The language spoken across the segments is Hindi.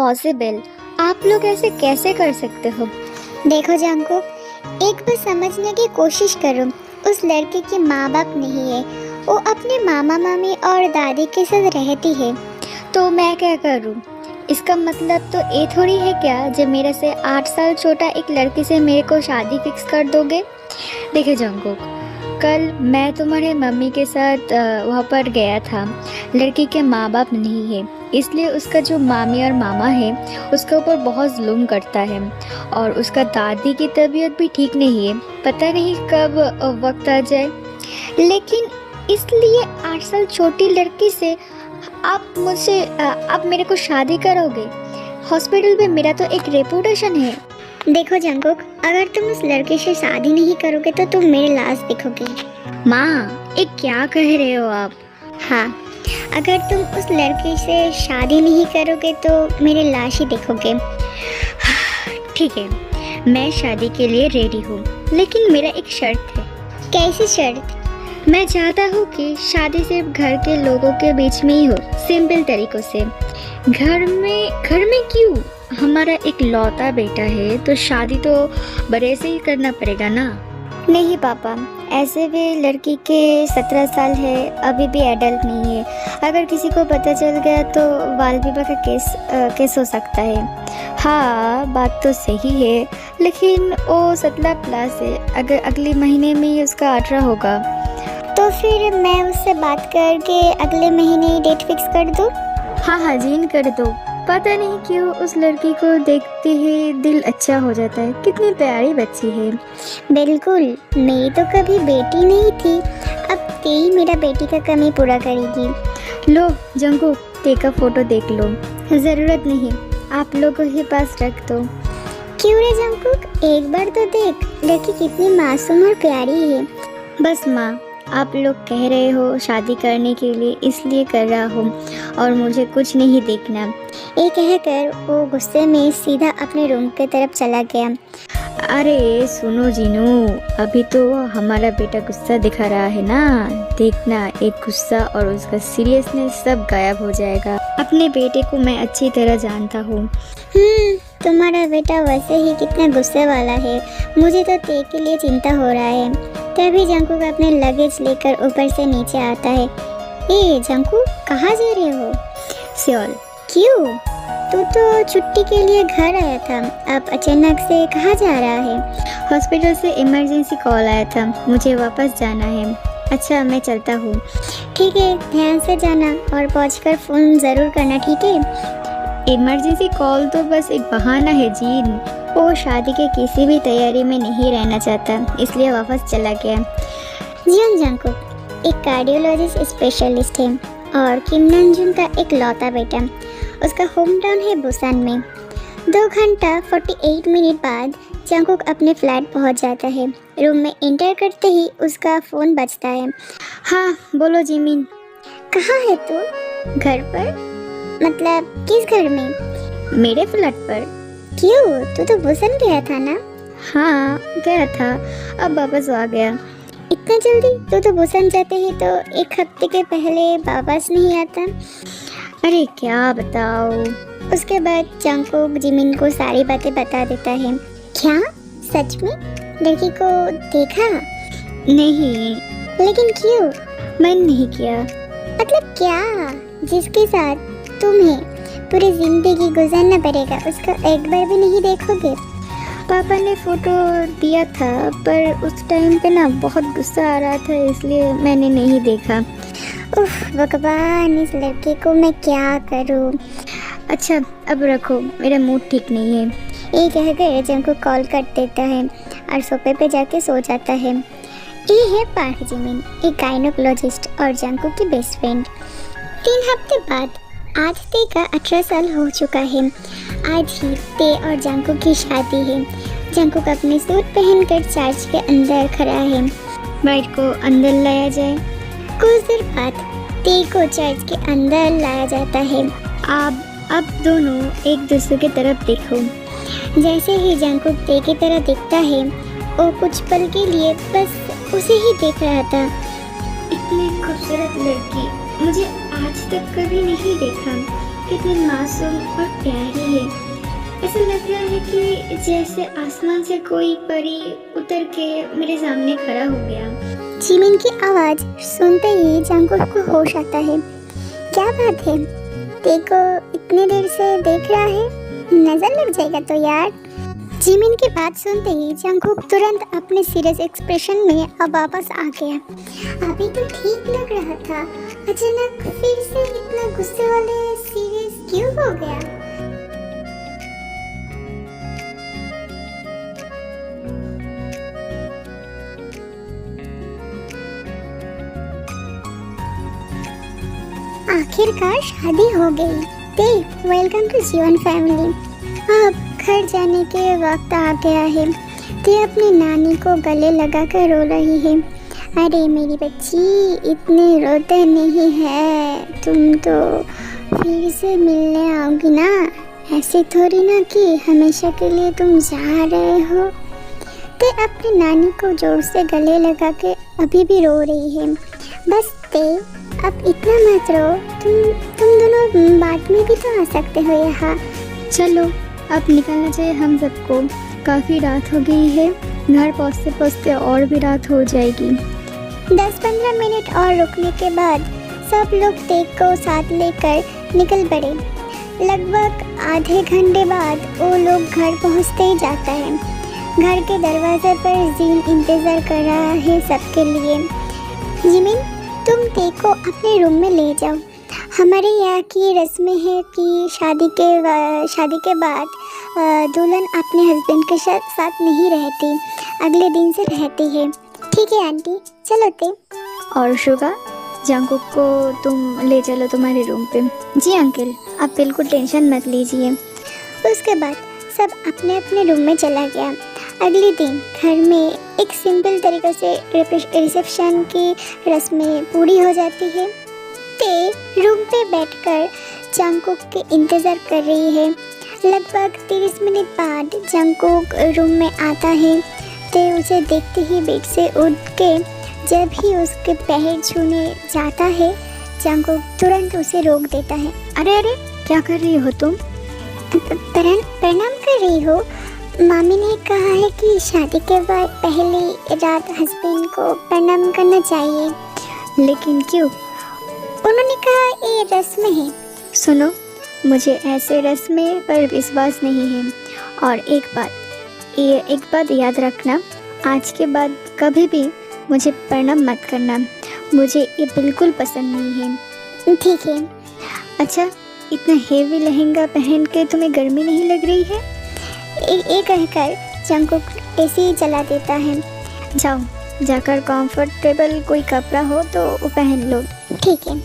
इम्पॉसिबल। आप लोग ऐसे कैसे कर सकते हो? देखो जंकुक, एक बार समझने की कोशिश करो। उस लड़के के माँ बाप नहीं है, वो अपने मामा मामी और दादी के साथ रहती है। तो मैं क्या करूं? इसका मतलब तो ये थोड़ी है क्या जो मेरे से 8 साल छोटा एक लड़की से मेरे को शादी फिक्स कर दोगे? देखिए जंकुक, कल मैं तुम्हारे मम्मी के साथ वहाँ पर गया था। लड़की के माँ बाप नहीं है, इसलिए उसका जो मामी और मामा है उसके ऊपर बहुत जुल्म करता है। और उसका दादी की तबीयत भी ठीक नहीं है, पता नहीं कब वक्त आ जाए। लेकिन इसलिए 8 साल छोटी लड़की से आप मेरे को शादी करोगे? हॉस्पिटल में मेरा तो एक रेपुटेशन है। देखो जंकुक, अगर तुम उस लड़के से शादी नहीं करोगे तो तुम मेरी लाश देखोगे। माँ, ये क्या कह रहे हो आप? हाँ, अगर तुम उस लड़के से शादी नहीं करोगे तो मेरी लाश ही देखोगे। ठीक है, मैं शादी के लिए रेडी हूँ, लेकिन मेरा एक शर्त है। कैसी शर्त? मैं चाहता हूँ कि शादी सिर्फ घर के लोगों के बीच में ही हो, सिंपल तरीकों से। घर में क्यों? हमारा एक लौता बेटा है, तो शादी तो बड़े से ही करना पड़ेगा ना। नहीं पापा, ऐसे भी लड़की के 17 साल है, अभी भी एडल्ट नहीं है। अगर किसी को पता चल गया तो बाल विवाह का केस हो सकता है। हाँ, बात तो सही है, लेकिन वो 17 प्लस है। अगर अगले महीने में ही उसका 18 होगा तो फिर मैं उससे बात करके अगले महीने ही डेट फिक्स कर दूँ। हाँ जीन कर दो। पता नहीं क्यों उस लड़की को देखते ही दिल अच्छा हो जाता है। कितनी प्यारी बच्ची है। बिल्कुल, मेरी तो कभी बेटी नहीं थी, अब तेरी मेरा बेटी का कमी पूरा करेगी। लो जंकुक, ते का फोटो देख लो। ज़रूरत नहीं, आप लोगों के पास रख दो। क्यों रे जंकुक, एक बार तो देख, लड़की कितनी मासूम और प्यारी है। बस माँ, आप लोग कह रहे हो शादी करने के लिए, इसलिए कर रहा हूँ, और मुझे कुछ नहीं देखना। ये कहकर वो गुस्से में सीधा अपने रूम की तरफ चला गया। अरे सुनो जीनू, अभी तो हमारा बेटा गुस्सा दिखा रहा है ना, देखना एक गुस्सा और उसका सीरियसनेस सब गायब हो जाएगा। अपने बेटे को मैं अच्छी तरह जानता हूँ। तुम्हारा बेटा वैसे ही कितना गुस्से वाला है, मुझे तो ते के लिए चिंता हो रहा है। तभी जंकुक अपने लगेज लेकर ऊपर से नीचे आता है। ए जंकुक, कहाँ जा रहे हो? सियोल। क्यों? तू तो छुट्टी के लिए घर आया था, अब अचानक से कहाँ जा रहा है? हॉस्पिटल से इमरजेंसी कॉल आया था, मुझे वापस जाना है। अच्छा, मैं चलता हूँ। ठीक है, ध्यान से जाना और पहुँचकर फ़ोन ज़रूर करना, ठीक है? इमरजेंसी कॉल तो बस एक बहाना है जीन। वो शादी के किसी भी तैयारी में नहीं रहना चाहता, इसलिए वापस चला गया। जियोंग जंकुक एक कार्डियोलॉजिस्ट स्पेशलिस्ट है और किम नंजुन का एक लौता बेटा। उसका होम टाउन है बुसान में। 2 घंटा 48 मिनट बाद जंकुक अपने फ्लैट पहुंच जाता है। रूम में एंटर करते ही उसका फ़ोन बजता है। हाँ बोलो जिमिन। कहाँ है तू? घर पर? मतलब किस घर में? मेरे फ्लैट पर। क्यों, तू तो बुसान गया था ना? हाँ गया था, अब वापस आ गया। इतना जल्दी? तू तो बुसान जाते ही तो 1 हफ्ते के पहले वापस नहीं आता। अरे क्या बताओ। उसके बाद जंकुक जिमिन को सारी बातें बता देता है। क्या सच में लड़की को देखा? नहीं। लेकिन क्यों? मैंने नहीं किया। मतलब क्या? जिसके साथ तुम्हें पूरी जिंदगी गुजारना पड़ेगा उसका एक बार भी नहीं देखोगे? पापा ने फोटो दिया था, पर उस टाइम पे ना बहुत गुस्सा आ रहा था, इसलिए मैंने नहीं देखा। उफ भगवान, इस लड़के को मैं क्या करूं? अच्छा अब रखो, मेरा मूड ठीक नहीं है। ये कहकर जंकुक कॉल कर देता है और सोफे पे जाके सो जाता है। ये है पार्क जिमिन, एक गायनोकोलॉजिस्ट और जंकुक की बेस्ट फ्रेंड। 3 हफ्ते बाद आज ते का 18 साल हो चुका है। आज ही ते और जंकुक की शादी है। जंकुक अपने सूट पहनकर चर्च के अंदर खड़ा है। ब्राइड को अंदर लाया जाए। कुछ देर बाद ते को चर्च के अंदर लाया जाता है। अब दोनों एक दूसरे की तरफ देखो। जैसे ही जंकुक ते की तरफ दिखता है, वो कुछ पल के लिए बस उसे ही देख रहा था। इतनी खूबसूरत लड़की मुझे आज तक कभी नहीं देखा। इतनी मासूम और प्यारी है। ऐसा लग रहा है कि जैसे आसमान से कोई परी उतर के मेरे सामने खड़ा हो गया। जिमिन की आवाज़ सुनते ही जंगकुक को होश आता है। क्या बात है, देखो इतने देर से देख रहा है, नजर लग जाएगा तो यार। जिमिन की बात सुनते ही जंगकुक तुरंत अपने सीरियस एक्सप्रेशन में अब वापस आ गया। अभी तो ठीक लग रहा था, अचानक फिर से इतना गुस्से वाले सीरियस क्यों हो गया? आखिरकार शादी हो गई। देव, वेलकम टू जीवन फैमिली। अब घर जाने के वक्त आ गया है। ते अपनी नानी को गले लगाकर रो रही है। अरे मेरी बच्ची, इतने रोते नहीं है, तुम तो फिर से मिलने आओगी ना। ऐसे थोड़ी ना कि हमेशा के लिए तुम जा रहे हो। ते अपनी नानी को जोर से गले लगा के अभी भी रो रही है। बस ते, अब इतना मत रो, तुम दोनों बाद में भी तो आ सकते हो यहाँ। चलो अब निकलना चाहिए हम सबको, काफ़ी रात हो गई है, घर पहुँचते पहुँचते और भी रात हो जाएगी। 10-15 मिनट और रुकने के बाद सब लोग तेग को साथ लेकर निकल पड़े। लगभग आधे घंटे बाद वो लोग घर पहुँचते ही जाता है। घर के दरवाजे पर जीन इंतज़ार कर रहा है सबके लिए। जिमिन, तुम तेग को अपने रूम में ले जाओ। हमारे यहाँ की रस्में है कि शादी के बाद दुल्हन अपने हस्बैंड के साथ नहीं रहती, अगले दिन से रहती है। ठीक है आंटी, चलो ते। और शुगा, जंगकुक को तुम ले चलो तुम्हारे रूम पे। जी अंकल, आप बिल्कुल टेंशन मत लीजिए। उसके बाद सब अपने अपने रूम में चला गया। अगले दिन घर में एक सिंपल तरीके से रिसेप्शन की रस्में पूरी हो जाती है। ते रूम पे बैठकर जंगकुक के इंतज़ार कर रही है। लगभग 30 मिनट बाद जंगकुक रूम में आता है। ते उसे देखते ही बेड से उठ के जब ही उसके पैर छूने जाता है, जंगकुक तुरंत उसे रोक देता है। अरे अरे, क्या कर रही हो तुम? प्रणाम कर रही हो। मामी ने कहा है कि शादी के बाद पहली रात हस्बैंड को प्रणाम करना चाहिए। लेकिन क्यों? उन्होंने कहा ये रस्म है। सुनो, मुझे ऐसे रस्में पर विश्वास नहीं है। और एक बात याद रखना, आज के बाद कभी भी मुझे प्रणाम मत करना, मुझे ये बिल्कुल पसंद नहीं है। ठीक है। अच्छा, इतना हेवी लहंगा पहन के तुम्हें गर्मी नहीं लग रही है? ये कहकर जंगकुक एसी चला देता है। जाओ, जाकर कंफर्टेबल कोई कपड़ा हो तो वो पहन लो। ठीक है।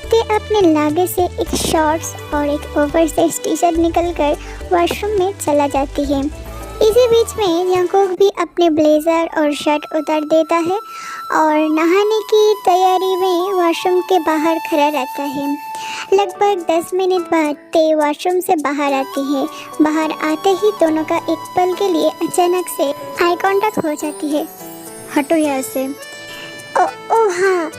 ते अपने लागे से एक शॉर्ट्स और एक ओवरसाइज टी-शर्ट निकलकर वॉशरूम में चला जाती है। इसी बीच में जंगकुक भी अपने ब्लेज़र और शर्ट उतार देता है और नहाने की तैयारी में वॉशरूम के बाहर खड़ा रहता है। लगभग 10 मिनट बाद ते वॉशरूम से बाहर आती है। बाहर आते ही दोनों का एक पल के लिए अचानक से आई कांटेक्ट हो जाती है। हटो यहाँ से। ओ हाँ,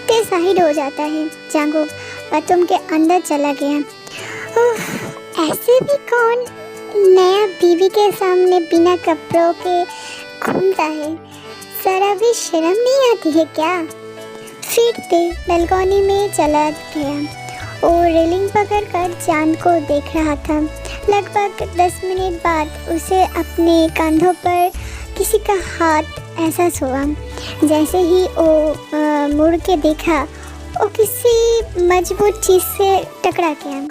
ते साइड हो जाता है। जंगकुक बाथरूम के अंदर चला गया। ऐसे भी कौन नया बीवी के सामने बिना कपड़ों के घूमता है? जरा भी शर्म नहीं आती है क्या? फिर ते बालकनी में चला गया और रेलिंग पकड़कर चांद को देख रहा था। लगभग 10 मिनट बाद उसे अपने कंधों पर किसी का हाथ एहसास हुआ। जैसे ही वो मुड़ के देखा, वो किसी मजबूत चीज़ से टकरा गया।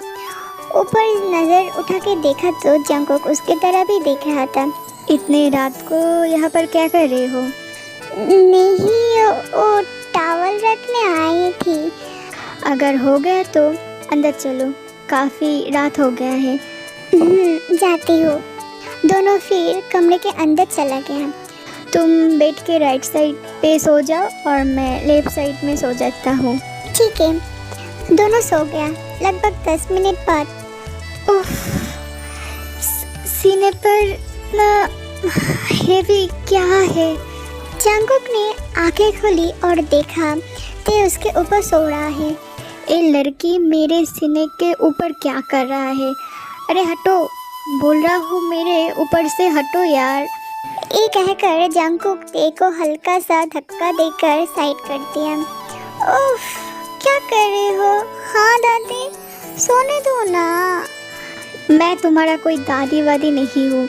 ऊपर नज़र उठा के देखा तो जंगकुक उसकी तरह भी देख रहा था। इतने रात को यहाँ पर क्या कर रही हो? नहीं, वो टॉवल रखने आई थी। अगर हो गया तो अंदर चलो, काफ़ी रात हो गया है। जाती हूँ। दोनों फिर कमरे के अंदर चला गया। तुम बेड के राइट साइड पे सो जाओ और मैं लेफ्ट साइड में सो जाता हूँ। ठीक है। दोनों सो गया। लगभग 10 मिनट बाद सीने पर इतना हेवी क्या है? जंगकुक ने आंखें खोली और देखा ते उसके ऊपर सो रहा है। ये लड़की मेरे सीने के ऊपर क्या कर रहा है? अरे हटो, बोल रहा हूँ मेरे ऊपर से हटो यार। ये कहकर जंगकुक ते को हल्का सा धक्का देकर साइड कर दिया। उफ, क्या कर रहे हो? हाँ दादी, सोने दो ना। मैं तुम्हारा कोई दादी वादी नहीं हूँ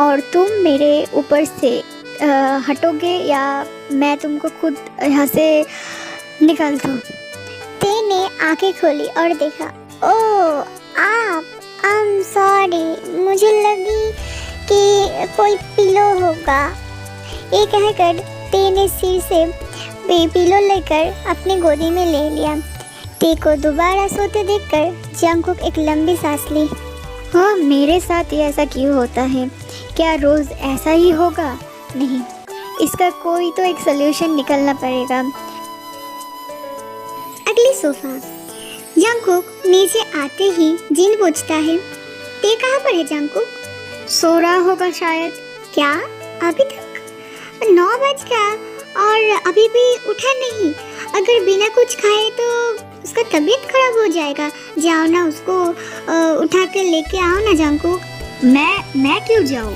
और तुम मेरे ऊपर से हटोगे या मैं तुमको खुद यहाँ से निकाल दूँ? ते ने आंखें खोली और देखा। ओह आप, आई एम सॉरी, मुझे लगी कि कोई पिलो होगा। ये कहकर ते ने सिर से पिलो लेकर अपनी गोदी में ले लिया। ते को दोबारा सोते देखकर जंगकुक एक लंबी सांस ली। हाँ, मेरे साथ ही ऐसा क्यों होता है? क्या रोज़ ऐसा ही होगा? नहीं, इसका कोई तो एक सलूशन निकलना पड़ेगा। अगली सोफा। जंगकुक नीचे आते ही जिन पूछता है, ते कहाँ पर है जंगकुक? सो रहा होगा शायद। क्या अभी तक? 9 बज गया और अभी भी उठा नहीं। अगर बिना कुछ खाए तो उसका तबीयत खराब हो जाएगा। जाओ ना, उसको उठा कर लेके आओ ना जंगकुक। मैं क्यों जाऊँ?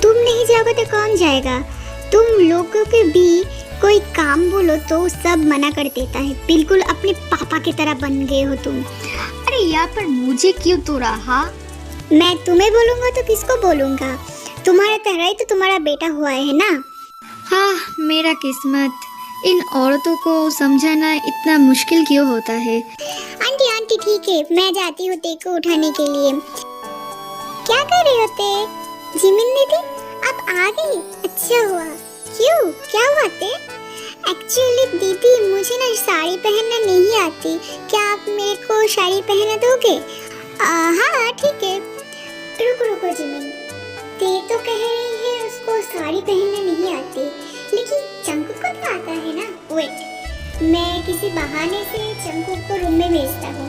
तुम नहीं जाओगे तो कौन जाएगा? तुम लोगों के भी कोई काम बोलो तो सब मना कर देता है। बिल्कुल अपने पापा की तरह बन गए हो तुम। अरे यार, पर मुझे क्यों तो रहा? मैं तुम्हें बोलूँगा तो किसको बोलूँगा? तुम्हारा तरह ही तो तुम्हारा बेटा हुआ है ना। हाँ, मेरा किस्मत। इन औरतों को समझाना इतना मुश्किल क्यों होता है? आंटी आंटी ठीक है, मैं जाती हूँ ते को उठाने के लिए। क्या कर रहे होते? जिमिन दीदी आप आ गई, अच्छा हुआ। क्यों, क्या हुआ ते? एक्चुअली दीदी मुझे ना साड़ी पहनना नहीं आती, क्या आप मेरे को साड़ी पहना दोगे? हाँ ठीक है। रुको जिमिन, ते तो कह रही है उसको साड़ी पहनना नहीं आती, लेकिन जंगकुक को तो आता है ना। वेट, मैं किसी बहाने से जंगकुक को रूम में भेजता हूँ।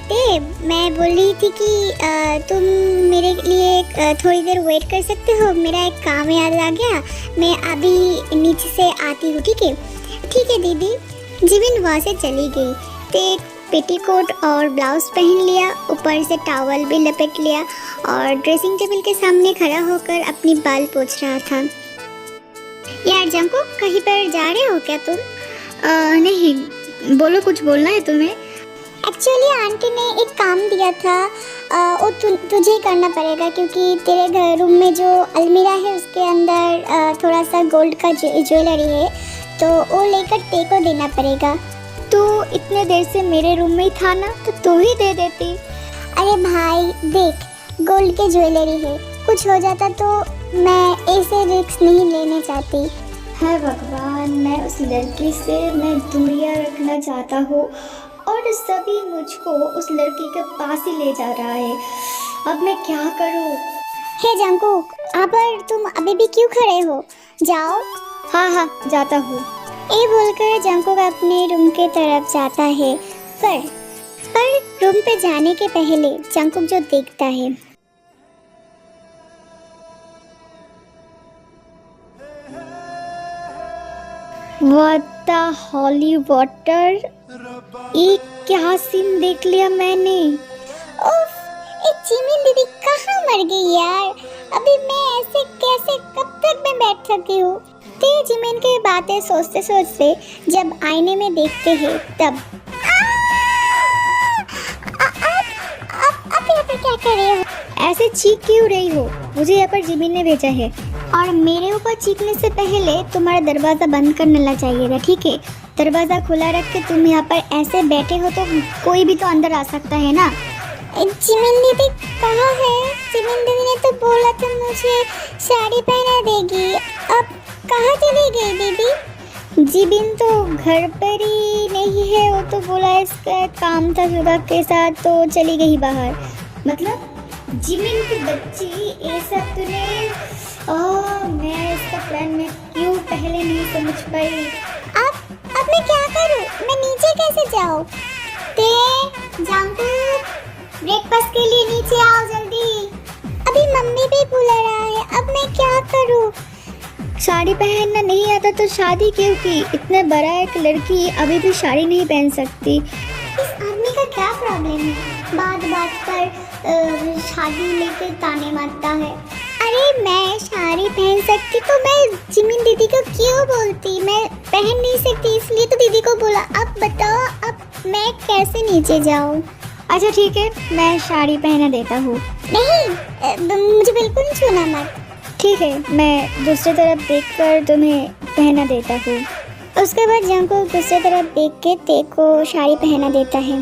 ते मैं बोल रही थी कि तुम मेरे लिए थोड़ी देर वेट कर सकते हो? मेरा एक काम याद आ गया, मैं अभी नीचे से आती हूँ। ठीक है दीदी। जिमिन वहाँ से चली गई। ते पेटीकोट और ब्लाउज पहन लिया, ऊपर से टॉवल भी लपेट लिया और ड्रेसिंग टेबल के सामने खड़ा होकर अपनी बाल पोंछ रहा था। यार जंगकुक, कहीं पर जा रहे हो क्या तुम? नहीं, बोलो, कुछ बोलना है तुम्हें? एक्चुअली आंटी ने एक काम दिया था, वो तुझे ही करना पड़ेगा, क्योंकि तेरे घर रूम में जो अलमीरा है उसके अंदर थोड़ा सा गोल्ड का ज्वेलरी है, तो वो लेकर ते को देना पड़ेगा। तू इतने देर से मेरे रूम में ही था ना, तो तू ही दे देती। अरे भाई देख, गोल्ड के ज्वेलरी है, कुछ हो जाता तो मैं ऐसे रिस्क नहीं लेने चाहती। है भगवान, मैं उस लड़की से मैं दूरियां रखना चाहता हूँ और सभी मुझको उस लड़की के पास ही ले जा रहा है। अब मैं क्या करूँ? हे जंगकुक, आप पर तुम अभी भी क्यों खड़े हो? जाओ। हाँ, जाता हूँ। ये बोलकर जंगकुक अपने रूम के तरफ जाता है, पर रूम पे जाने के पहले जंगकुक जो देखता है, What the holy water? ये क्या सीन देख लिया मैंने? उफ, एक जिमिन दीदी कहाँ मर गई यार? अभी मैं ऐसे कैसे कब तक मैं बैठ सकती हूँ? ते जिमिन की बातें सोचते सोचते जब आईने में देखते हैं तब आप यहाँ पर क्या कर रहे हो? ऐसे चीख क्यों रही हो? मुझे यहाँ पर जिमिन ने भेजा है। और मेरे ऊपर चीखने से पहले तुम्हारा दरवाज़ा बंद कर लेना चाहिए था, ठीक है? दरवाज़ा खुला रख के तुम यहाँ पर ऐसे बैठे हो तो कोई भी तो अंदर आ सकता है ना। जिमिन दीदी कहाँ है? जिमिन दीदी ने तो बोला था मुझे साड़ी पहना देगी, अब कहाँ चली गई दीदी? जिमिन तो घर पर ही नहीं है, वो तो बोला इसका काम था सुबह के साथ तो चली गई बाहर। मतलब जिमिन की बच्ची, ये सब तूने मैं इसका प्लान में क्यों पहले नहीं समझ पाई? अब मैं क्या करूं? मैं नीचे कैसे जाऊं? ते जंगकुक, ब्रेकफास्ट के लिए नीचे आओ जल्दी। अभी मम्मी भी बुला रहा है, अब मैं क्या करूं? साड़ी पहनना नहीं आता तो शादी क्यों की? इतने बड़ा एक लड़की अभी भी साड़ी नहीं पहन सकती। इस आदमी का क्या प्रॉब्लम है? बात बात पर शादी लेकर ताने मारता है। अरे मैं साड़ी पहन सकती तो मैं जिमिन दीदी को क्यों बोलती? मैं पहन नहीं सकती इसलिए तो दीदी को बोला। अब बताओ अब मैं कैसे नीचे जाऊँ? अच्छा ठीक है, मैं साड़ी पहना देता हूँ। नहीं, मुझे बिल्कुल छूना मत। ठीक है, मैं दूसरी तरफ देखकर तुम्हें पहना देता हूँ। उसके बाद जंकुक दूसरी तरफ देख के ते को साड़ी पहना देता है।